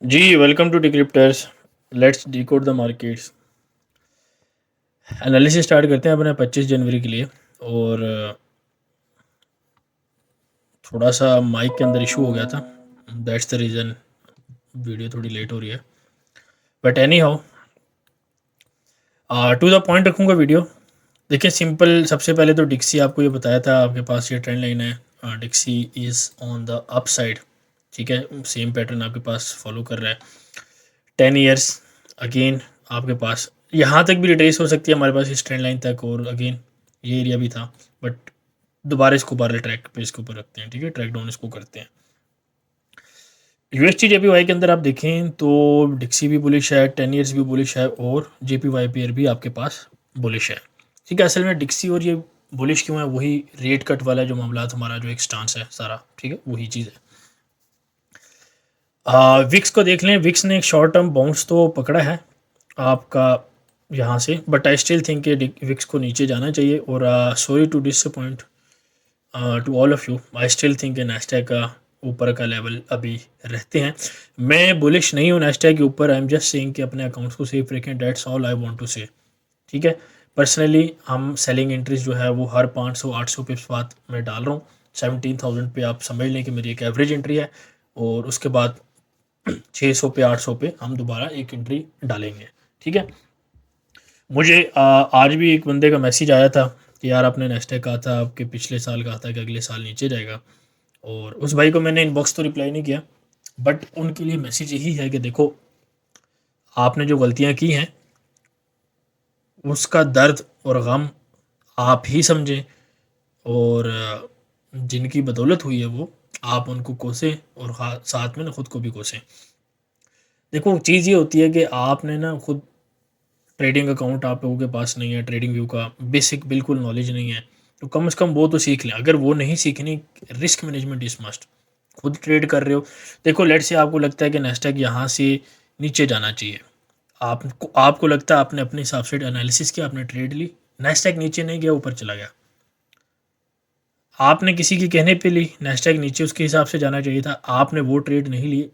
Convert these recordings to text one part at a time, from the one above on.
Ji, welcome to decrypters. Let's decode the markets. Analysis start करते हैं अपने 25 जनवरी के लिए। और थोड़ा सा माइक के अंदर इशू हो गया था, दैट्स द रीज़न वीडियो थोड़ी लेट हो रही है। But anyhow, to the point रखूँगा वीडियो। देखिए सिंपल, सबसे पहले तो डिक्सी आपको ये बताया था, आपके पास ये ट्रेंड लाइन है, DXY is on the up side. ठीक है, सेम पैटर्न आपके पास फॉलो कर रहा है 10 ईयर्स। अगेन आपके पास यहाँ तक भी रिट्रेस हो सकती है हमारे पास इस ट्रेंड लाइन तक, और अगेन ये एरिया भी था, बट दोबारा इसको बारह ट्रैक पे इसके ऊपर रखते हैं। ठीक है, ट्रैक डाउन इसको करते हैं। यूएसटी जेपीवाई के अंदर आप देखें तो डिक्सी भी बुलिश है, 10 ईयर्स भी बुलिश है, और जेपीवाई पेयर भी आपके पास बुलिश है। ठीक है, असल में डिक्सी और ये बुलिश क्यों है, वही रेट कट वाला जो मामला हमारा जो एक स्टांस है सारा, ठीक है, वही चीज़ है। विक्स को देख लें, विक्स ने एक शॉर्ट टर्म बाउंस तो पकड़ा है आपका यहाँ से, बट आई स्टिल थिंक कि विक्स को नीचे जाना चाहिए। और sorry to disappoint to all of you, I still think Nasdaq का ऊपर का लेवल अभी रहते हैं। मैं बुलिश नहीं हूँ नैस्डैक के ऊपर, आई एम जस्ट सेइंग कि अपने अकाउंट्स को सेफ रखें, that's all I want to say. ठीक है, पर्सनली हम सेलिंग एंट्रीज जो है वो हर 500-800 पिप्स बाद मैं डाल रहा हूँ। 17,000 पे आप समझ लें कि मेरी एक एवरेज एंट्री है, और उसके बाद 600 पे 800 पे हम दोबारा एक एंट्री डालेंगे। ठीक है, मुझे आज भी एक बंदे का मैसेज आया था कि यार आपने नेस्टेक कहा था, आपके पिछले साल कहा था कि अगले साल नीचे जाएगा, और उस भाई को मैंने इनबॉक्स तो रिप्लाई नहीं किया, बट उनके लिए मैसेज यही है कि देखो आपने जो गलतियां की हैं उसका दर्द और गम आप ही समझें, और जिनकी बदौलत हुई है वो आप उनको कोसें, और साथ में ना खुद को भी कोसें। देखो चीज़ ये होती है कि आपने ना खुद ट्रेडिंग अकाउंट आप लोगों के पास नहीं है, ट्रेडिंग व्यू का बेसिक बिल्कुल नॉलेज नहीं है, तो कम से कम वो तो सीख लें। अगर वो नहीं सीखनी, रिस्क मैनेजमेंट इज मस्ट। खुद ट्रेड कर रहे हो, देखो लेट से आपको लगता है कि नेस्टैक यहाँ से नीचे जाना चाहिए, आपको लगता है आपने अपने हिसाब से एनालिसिस किया, आपने ट्रेड ली, नेस्टैक नीचे नहीं गया, ऊपर चला गया, आपने किसी के कहने पे ली, नेस्टैक नीचे उसके हिसाब से जाना चाहिए था, आपने वो ट्रेड नहीं ली,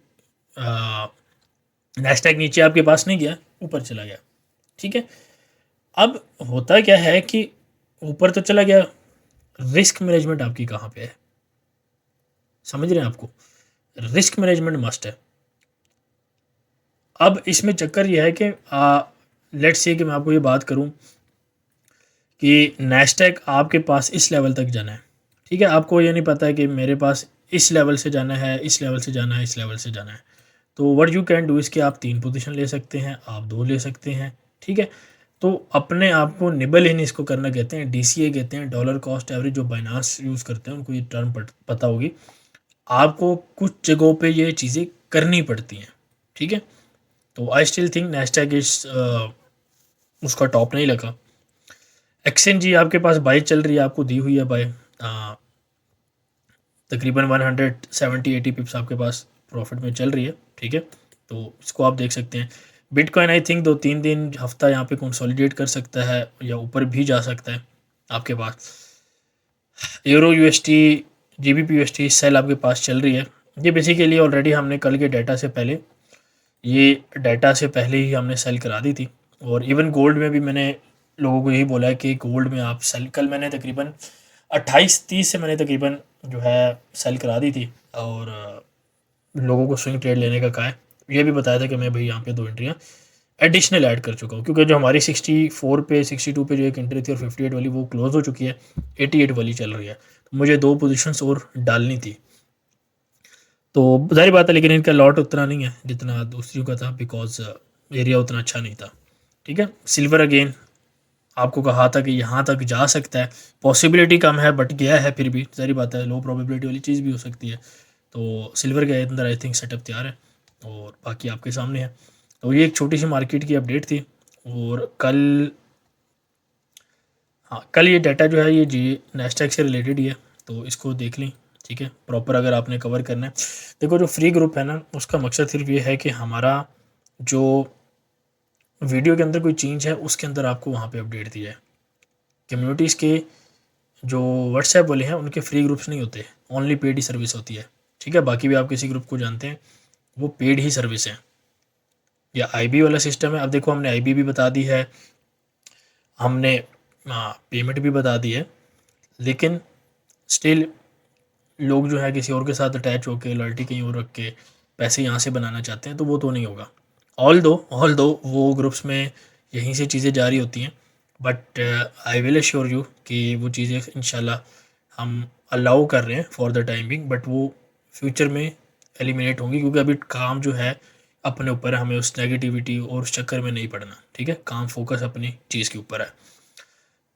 नेस्टैक नीचे आपके पास नहीं गया, ऊपर चला गया। ठीक है, अब होता क्या है कि ऊपर तो चला गया, रिस्क मैनेजमेंट आपकी कहाँ पे है, समझ रहे हैं? आपको रिस्क मैनेजमेंट मस्ट है। अब इसमें चक्कर यह है कि लेट्स से कि मैं आपको ये बात करूं कि नैस्डैक आपके पास इस लेवल तक जाना है। ठीक है, आपको ये नहीं पता है कि मेरे पास इस लेवल से जाना है, इस लेवल से जाना है, इस लेवल से जाना है, तो what you can do is कि आप 3 पोजीशन ले सकते हैं, आप 2 ले सकते हैं। ठीक है, तो अपने आप को निबल इन इसको करना कहते हैं, डीसीए कहते हैं, डॉलर कॉस्ट एवरेज, जो बाइनांस यूज़ करते हैं उनको ये टर्म पता होगी। आपको कुछ जगहों पे ये चीज़ें करनी पड़ती हैं। ठीक है, तो आई स्टिल थिंक नैस्डैक इज उसका टॉप नहीं लगा। एक्सचेंज जी आपके पास बाई चल रही है, आपको दी हुई है बाई, तकरीबन 170-80 पिप्स आपके पास प्रॉफिट में चल रही है। ठीक है, तो इसको आप देख सकते हैं। बिटकॉइन आई थिंक 2-3 दिन हफ्ता यहाँ पे कंसोलिडेट कर सकता है, या ऊपर भी जा सकता है। आपके पास euro UST, GBP UST sell आपके पास चल रही है। ये बेसिकली ऑलरेडी हमने कल के डाटा से पहले, ये डाटा से पहले ही हमने सेल करा दी थी। और इवन गोल्ड में भी मैंने लोगों को यही बोला है कि गोल्ड में आप सेल, कल मैंने तकरीबन 28-30 से मैंने तकरीबन जो है सेल करा दी थी, और लोगों को स्विंग ट्रेड लेने का कहा है। ये भी बताया था कि मैं भाई यहाँ पे 2 एंट्रियाँ एडिशनल ऐड कर चुका हूँ, क्योंकि जो हमारी 64 पे 62 पे जो एक एंट्री थी और 58 वाली वो क्लोज हो चुकी है, 88 वाली चल रही है, तो मुझे 2 पोजीशंस और डालनी थी। तो ज़ाहिर बात है, लेकिन इनका लॉट उतना नहीं है जितना दूसरियों का था, बिकॉज एरिया उतना अच्छा नहीं था। ठीक है, सिल्वर अगेन आपको कहा था कि यहाँ तक जा सकता है, पॉसिबिलिटी कम है बट गया है, फिर भी ज़ाहिर बात है लो प्रोबेबिलिटी वाली चीज़ भी हो सकती है। तो सिल्वर के अंदर आई थिंक सेटअप तैयार है, और बाकी आपके सामने है। तो ये एक छोटी सी मार्केट की अपडेट थी। और कल, हाँ कल ये डाटा जो है ये जी नैस्डैक से रिलेटेड ही है, तो इसको देख लें। ठीक है, प्रॉपर अगर आपने कवर करना है, देखो जो फ्री ग्रुप है ना, उसका मकसद सिर्फ ये है कि हमारा जो वीडियो के अंदर कोई चेंज है उसके अंदर आपको वहाँ पे अपडेट दी जाए। कम्युनिटीज़ के जो व्हाट्सएप वाले हैं उनके फ्री ग्रुप्स नहीं होते, ओनली पेड ही सर्विस होती है। ठीक है, बाकी भी आप किसी ग्रुप को जानते हैं वो पेड ही सर्विस है। या आईबी वाला सिस्टम है, अब देखो हमने आईबी भी बता दी है, हमने पेमेंट भी बता दी है, लेकिन स्टिल लोग जो है किसी और के साथ अटैच होकर लॉयल्टी कहीं और रख के पैसे यहाँ से बनाना चाहते हैं, तो वो तो नहीं होगा। ऑल दो वो ग्रुप्स में यहीं से चीज़ें जारी होती हैं, but I will assure you कि वो चीज़ें इंशाल्लाह हम अलाउ कर रहे हैं for the time being, but वो फ्यूचर में एलिमिनेट होंगी, क्योंकि अभी काम जो है अपने ऊपर है, हमें उस नेगेटिविटी और उस चक्कर में नहीं पड़ना, ठीक है। काम फोकस अपनी चीज़ के ऊपर है।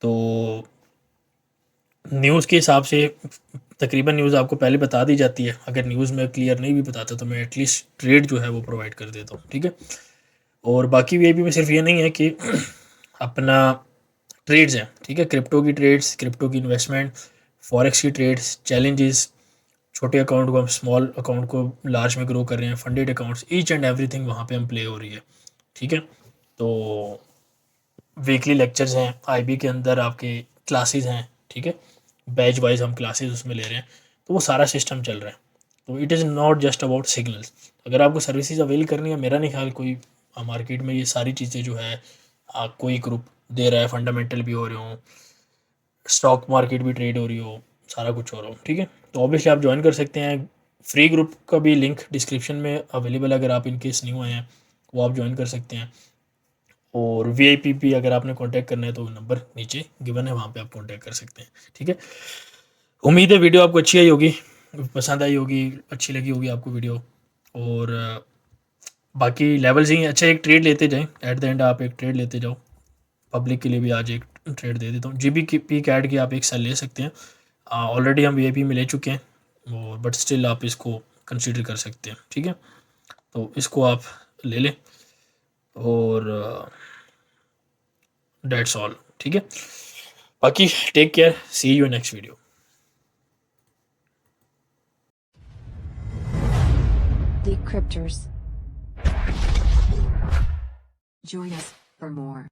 तो न्यूज़ के हिसाब से तकरीबन न्यूज़ आपको पहले बता दी जाती है, अगर न्यूज़ में क्लियर नहीं भी बताता तो मैं एटलीस्ट ट्रेड जो है वो प्रोवाइड कर देता हूँ, ठीक है। और बाकी वीआईपी में सिर्फ ये नहीं है कि अपना ट्रेड्स हैं, ठीक है, क्रिप्टो की ट्रेड्स, क्रिप्टो की इन्वेस्टमेंट, फॉरेक्स की ट्रेड्स, चैलेंजेस, छोटे अकाउंट को हम स्मॉल अकाउंट को लार्ज में ग्रो कर रहे हैं, funded accounts, each and everything वहाँ पे हम प्ले हो रही है, ठीक है। तो वीकली लेक्चर्स हैं, आईबी के अंदर आपके क्लासेस हैं, ठीक है, बैच वाइज हम क्लासेस उसमें ले रहे हैं, तो वो सारा सिस्टम चल रहा है। तो it is not just about signals. अगर आपको सर्विसेज अवेल करनी है, मेरा नहीं ख्याल कोई मार्केट में ये सारी चीज़ें जो है कोई ग्रुप दे रहा है, फंडामेंटल भी हो रहे हो, स्टॉक मार्केट भी ट्रेड हो रही हो, सारा कुछ हो रहा हो, ठीक है। तो ऑब्वियसली आप ज्वाइन कर सकते हैं, फ्री ग्रुप का भी लिंक डिस्क्रिप्शन में अवेलेबल है, अगर आप इन केस न्यू आए हैं वो आप ज्वाइन कर सकते हैं। और वीआईपी भी अगर आपने कांटेक्ट करना है तो नंबर नीचे गिवन है, वहाँ पे आप कांटेक्ट कर सकते हैं, ठीक है। उम्मीद है वीडियो आपको अच्छी आई होगी, पसंद आई होगी, अच्छी लगी होगी आपको वीडियो। और बाकी लेवल्स ही अच्छा, एक ट्रेड लेते जाएं, एट द एंड आप एक ट्रेड लेते जाओ। पब्लिक के लिए भी आज एक ट्रेड दे देता हूँ, जीबी की पी कैड की आप एक सेल ले सकते हैं, ऑलरेडी हम वीआईपी में ले चुके हैं, और बट स्टिल आप इसको कंसिडर कर सकते हैं, ठीक है। तो इसको आप ले लें, और डेट्स ऑल, ठीक है। बाकी take care, see you next video. Decryptors. Join us for more.